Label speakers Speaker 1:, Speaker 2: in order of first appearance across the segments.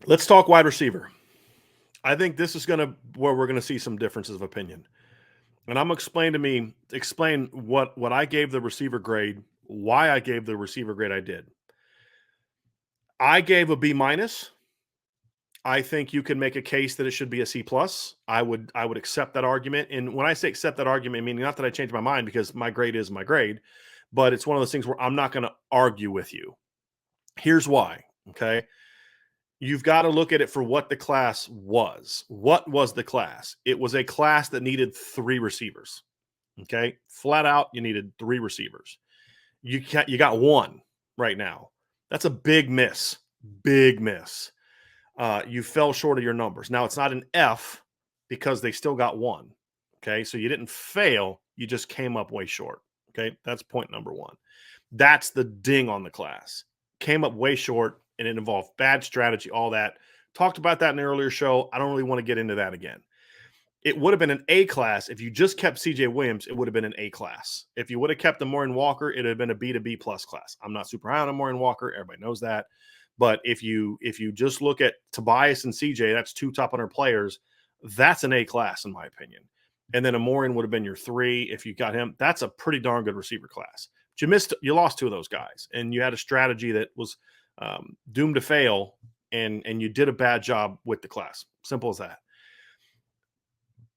Speaker 1: Let's talk wide receiver. I think this is where we're gonna see some differences of opinion. And I'm explain what I gave the receiver grade, why I gave the receiver grade I did. I gave a B minus. I think you can make a case that it should be a C plus. I would accept that argument. And when I say accept that argument, meaning not that I changed my mind because my grade is my grade, but it's one of those things where I'm not going to argue with you. Here's why. Okay. You've got to look at it for what the class was. What was the class? It was a class that needed 3 receivers. Okay. Flat out, you needed 3 receivers. You got one right now. That's a big miss. Big miss. You fell short of your numbers. Now it's not an F because they still got one. Okay. So you didn't fail. You just came up way short. Okay. That's point number one. That's the ding on the class. Came up way short and it involved bad strategy, all that. Talked about that in the earlier show. I don't really want to get into that again. It would have been an A class. If you just kept CJ Williams, it would have been an A class. If you would have kept the Maureen Walker, it would have been a B to B plus class. I'm not super high on Maureen Walker. Everybody knows that. But if you just look at Tobias and CJ, that's 2 top 100 players. That's an A class, in my opinion. And then a Maureen would have been your 3 if you got him. That's a pretty darn good receiver class. But you lost 2 of those guys, and you had a strategy that was doomed to fail, and you did a bad job with the class. Simple as that.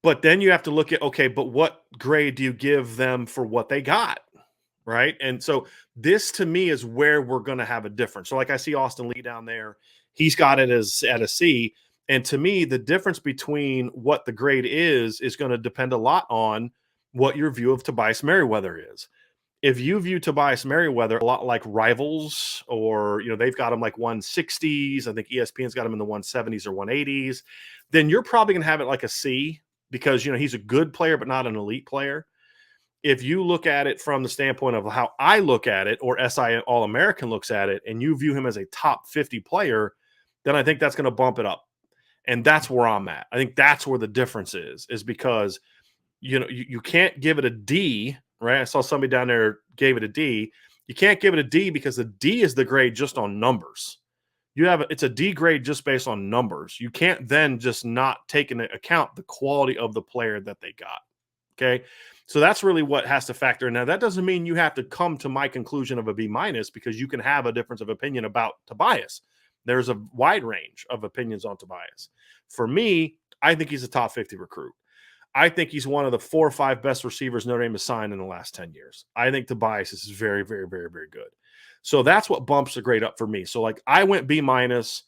Speaker 1: But then you have to look at, okay, but what grade do you give them for what they got? Right. And so this to me is where we're going to have a difference. So, like I see Austin Lee down there, he's got it as at a C. And to me, the difference between what the grade is going to depend a lot on what your view of Tobias Merriweather is. If you view Tobias Merriweather a lot like Rivals, or they've got him like 160s, I think ESPN's got him in the 170s or 180s, then you're probably going to have it like a C because he's a good player but not an elite player. If you look at it from the standpoint of how I look at it, or SI All-American looks at it, and you view him as a top 50 player, then I think that's going to bump it up. And that's where I'm at. I think that's where the difference is because you can't give it a D, right? I saw somebody down there gave it a D. You can't give it a D because the D is the grade just on numbers. It's a D grade just based on numbers. You can't then just not take into account the quality of the player that they got. Okay. So that's really what has to factor in. Now, that doesn't mean you have to come to my conclusion of a B minus, because you can have a difference of opinion about Tobias. There's a wide range of opinions on Tobias. For me, I think he's a top 50 recruit. I think he's one of the 4 or 5 best receivers Notre Dame has signed in the last 10 years. I think Tobias is very, very, very, very good. So that's what bumps the grade up for me. So like I went B minus.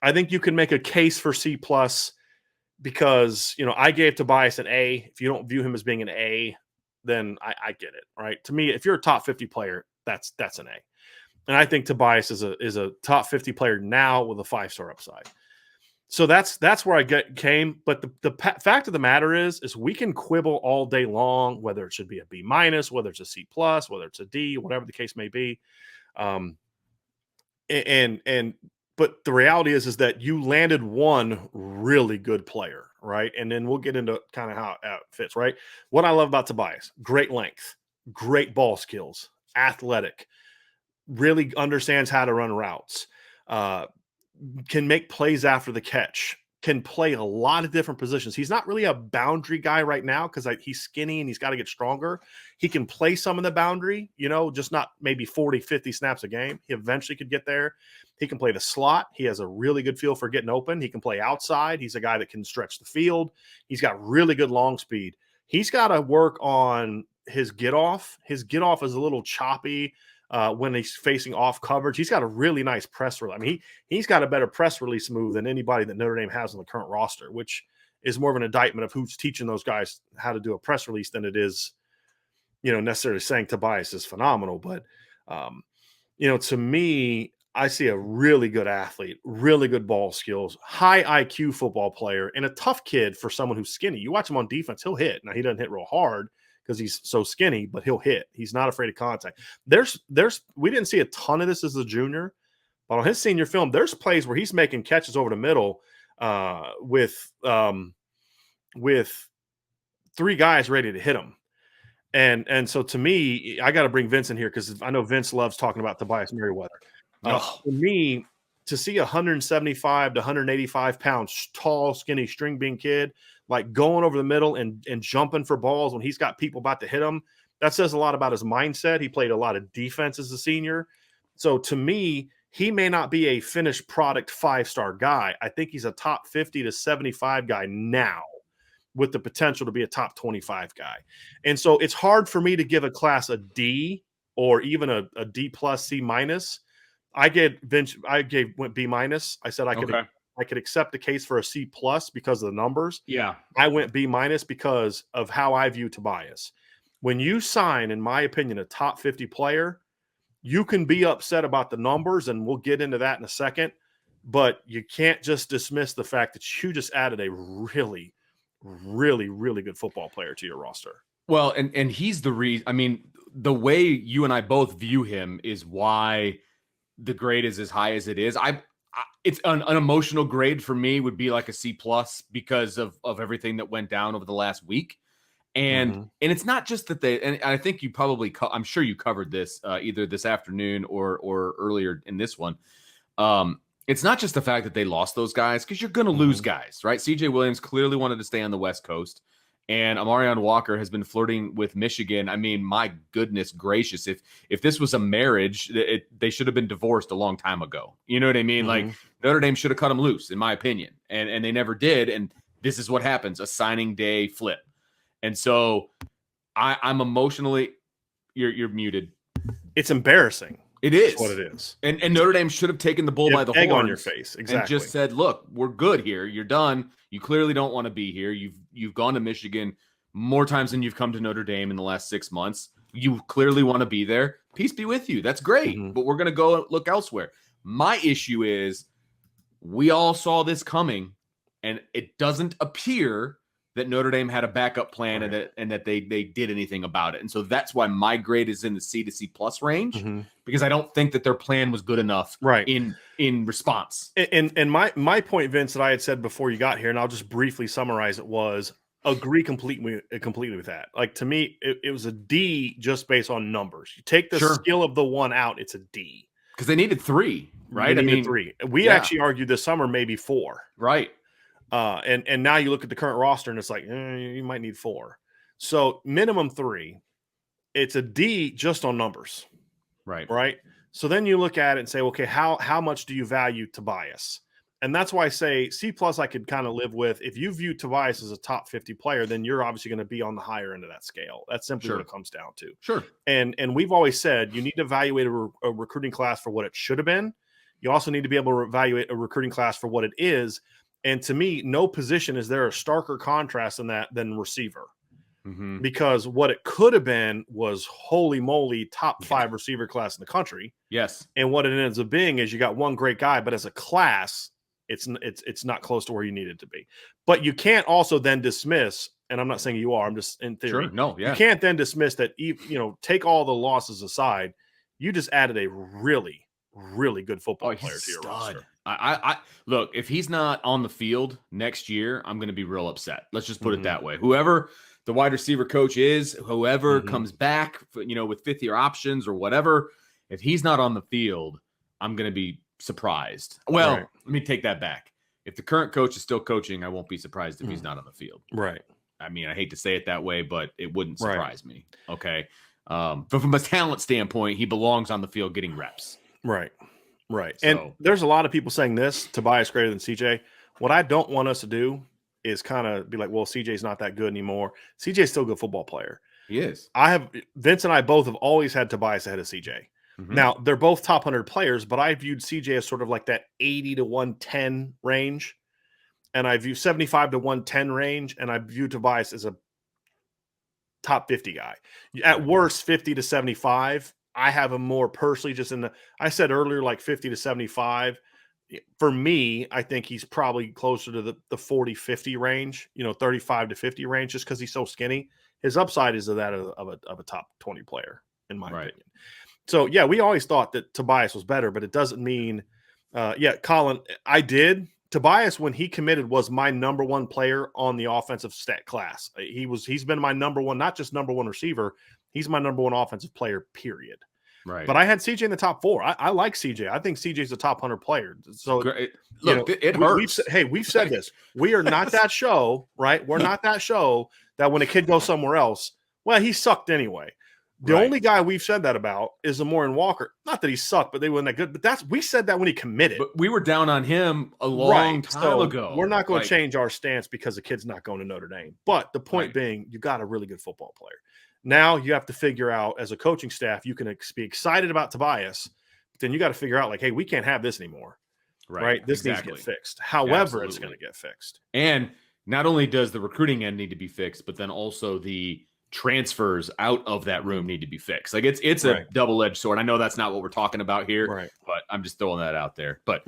Speaker 1: I think you can make a case for C plus because, I gave Tobias an A. If you don't view him as being an A, then I get it. Right. To me, if you're a top 50 player, that's an A. And I think Tobias is a top 50 player now with a 5-star upside. So that's where I came. But the fact of the matter is we can quibble all day long, whether it should be a B minus, whether it's a C plus, whether it's a D, whatever the case may be. But the reality is that you landed one really good player, right? And then we'll get into kind of how it fits, right? What I love about Tobias: great length, great ball skills, athletic, really understands how to run routes, can make plays after the catch, can play a lot of different positions. He's not really a boundary guy right now because he's skinny and he's got to get stronger. He can play some in the boundary, just not maybe 40, 50 snaps a game. He eventually could get there. He can play the slot. He has a really good feel for getting open. He can play outside. He's a guy that can stretch the field. He's got really good long speed. He's got to work on his get off. His get off is a little choppy. When he's facing off coverage, he's got a really nice press release. I mean, he's got a better press release move than anybody that Notre Dame has on the current roster, which is more of an indictment of who's teaching those guys how to do a press release than it is, necessarily saying Tobias is phenomenal. But, to me, I see a really good athlete, really good ball skills, high IQ football player, and a tough kid for someone who's skinny. You watch him on defense, he'll hit. Now, he doesn't hit real hard because he's so skinny, but he'll hit. He's not afraid of contact. We didn't see a ton of this as a junior, but on his senior film, there's plays where he's making catches over the middle with 3 guys ready to hit him. And so to me, I got to bring Vince in here because I know Vince loves talking about Tobias Merriweather. For me, to see a 175 to 185 pounds tall, skinny string bean kid like going over the middle and jumping for balls when he's got people about to hit him, that says a lot about his mindset. He played a lot of defense as a senior. So to me, he may not be a finished product 5-star guy. I think he's a top 50 to 75 guy now with the potential to be a top 25 guy. And so it's hard for me to give a class a D or even a D plus, C minus. Went B minus. I said I could accept the case for a C plus because of the numbers.
Speaker 2: Yeah.
Speaker 1: I went B minus because of how I view Tobias. When you sign, in my opinion, a top 50 player, you can be upset about the numbers, and we'll get into that in a second, but you can't just dismiss the fact that you just added a really, really, really good football player to your roster.
Speaker 2: Well, and he's the reason. I mean, the way you and I both view him is why the grade is as high as it is. It's an emotional grade for me would be like a C plus because of everything that went down over the last week. And it's not just that and I think you probably, I'm sure you covered this either this afternoon or earlier in this one. It's not just the fact that they lost those guys, because you're going to lose guys, right? CJ Williams clearly wanted to stay on the West Coast, and Amarion Walker has been flirting with Michigan. I mean, my goodness gracious, if this was a marriage, they should have been divorced a long time ago. You know what I mean? Like, Notre Dame should have cut them loose, in my opinion, and they never did. And this is what happens: a signing day flip. And so I'm emotionally, you're muted.
Speaker 1: It's embarrassing.
Speaker 2: It is
Speaker 1: what it is.
Speaker 2: And Notre Dame should have taken the bull by the horns
Speaker 1: on your face. Exactly.
Speaker 2: And just said, look, we're good here. You're done. You clearly don't want to be here. You've gone to Michigan more times than you've come to Notre Dame in the last 6 months. You clearly want to be there. Peace be with you. That's great. But we're going to go look elsewhere. My issue is we all saw this coming, and it doesn't appear that Notre Dame had a backup plan and that they did anything about it. And so that's why my grade is in the C to C plus range, because I don't think that their plan was good enough in response.
Speaker 1: And my point, Vince, that I had said before you got here, and I'll just briefly summarize it, was agree completely with that. Like, to me, it was a D just based on numbers. You take the skill of the one out, it's a D.
Speaker 2: Because they needed 3, right?
Speaker 1: I mean, 3. We actually argued this summer maybe 4.
Speaker 2: Right.
Speaker 1: And now you look at the current roster and it's like, you might need 4. So minimum 3. It's a D just on numbers. Right. So then you look at it and say, okay, how much do you value Tobias? And that's why I say C plus I could kind of live with. If you view Tobias as a top 50 player, then you're obviously going to be on the higher end of that scale. That's simply what it comes down to.
Speaker 2: Sure.
Speaker 1: And we've always said you need to evaluate a recruiting class for what it should have been. You also need to be able to evaluate a recruiting class for what it is. And to me, no position is there a starker contrast in that than receiver. Because what it could have been was, holy moly, top 5 receiver class in the country.
Speaker 2: Yes.
Speaker 1: And what it ends up being is you got one great guy, but as a class, it's not close to where you need it to be. But you can't also then dismiss, and I'm not saying you are, I'm just in theory.
Speaker 2: Sure. No, yeah.
Speaker 1: You can't then dismiss that, take all the losses aside, you just added a really, really good football player to your roster.
Speaker 2: I look, if he's not on the field next year, I'm going to be real upset. Let's just put it that way. Whoever the wide receiver coach is, whoever comes back, with 5th-year options or whatever, if he's not on the field, I'm going to be surprised. Well, let me take that back. If the current coach is still coaching, I won't be surprised if he's not on the field.
Speaker 1: Right.
Speaker 2: I mean, I hate to say it that way, but it wouldn't surprise me. Okay. But from a talent standpoint, he belongs on the field getting reps.
Speaker 1: Right. So, and there's a lot of people saying this, Tobias greater than CJ. What I don't want us to do is kind of be like, well, CJ's not that good anymore. CJ's still a good football player.
Speaker 2: He is.
Speaker 1: Vince and I both have always had Tobias ahead of CJ. Now, they're both top 100 players, but I viewed CJ as sort of like that 80 to 110 range. And I view 75 to 110 range. And I view Tobias as a top 50 guy. At worst, 50 to 75. I have him more personally just I said earlier, like 50 to 75. For me, I think he's probably closer to the 40, 50 range, 35 to 50 range, just because he's so skinny. His upside is that of a top 20 player, in my opinion. So, yeah, we always thought that Tobias was better, but it doesn't mean, Colin, I did. Tobias, when he committed, was my number 1 player on the offensive stat class. He's been my number 1, not just number 1 receiver. He's my number 1 offensive player, period.
Speaker 2: Right.
Speaker 1: But I had CJ in the top 4. I like CJ. I think CJ's a top 100 player. So
Speaker 2: Look, it hurts.
Speaker 1: We've said this. We are not that show, right? We're not that show that when a kid goes somewhere else, well, he sucked anyway. The only guy we've said that about is Amorian Walker. Not that he sucked, but they weren't that good. But we said that when he committed.
Speaker 2: But we were down on him a long time ago.
Speaker 1: We're not going to change our stance because the kid's not going to Notre Dame. But the point being, you got a really good football player. Now you have to figure out, as a coaching staff, you can be excited about Tobias, but then you got to figure out, like, hey, we can't have this anymore. Right? This needs to get fixed. However, it's going to get fixed.
Speaker 2: And not only does the recruiting end need to be fixed, but then also the transfers out of that room need to be fixed. Like it's a double-edged sword. I know that's not what we're talking about here, but I'm just throwing that out there. But